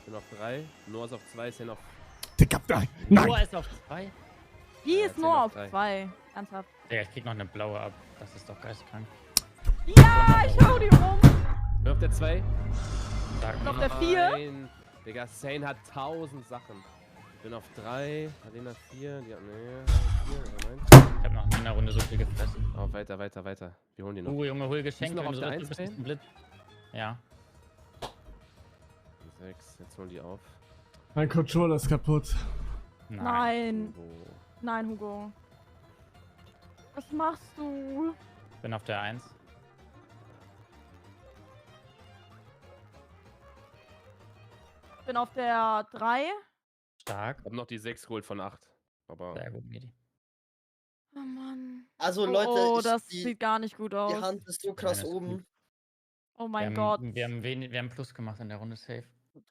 Bin auf 3. Noah ist auf 2. Sen auf... Digga, nein! Noah ist auf 2. Die ist Sen nur auf auf drei. 2. Ernsthaft. Digga, ich krieg noch eine blaue ab. Das ist doch geistkrank. Ja, ich hau die um. Bin auf der 2. Sag Und auf mir der noch. 4. Nein. Digga, Sane hat 1000 Sachen. Bin auf 3. Alena 4. Die hat... Nee, 4. Nein. Ich hab noch nie in einer Runde so viel gefressen. Oh, weiter, weiter, weiter. Wir holen die noch. Junge, hol Geschenke, noch wenn auf du der so 1 bist, ist ein Blitz. Ja. 6. Jetzt holen die auf. Mein Controller ist kaputt. Nein. Oh. Nein, Hugo. Was machst du? Bin auf der 1. Bin auf der 3. Stark. Ich hab noch die 6 geholt von 8. Aber... Sehr gut, Medi. Oh Mann. Also Oh, Leute, das die sieht gar nicht gut aus. Hand ist so krass Nein, ist oben. gut. Oh mein Gott. Wir haben Plus gemacht in der Runde safe.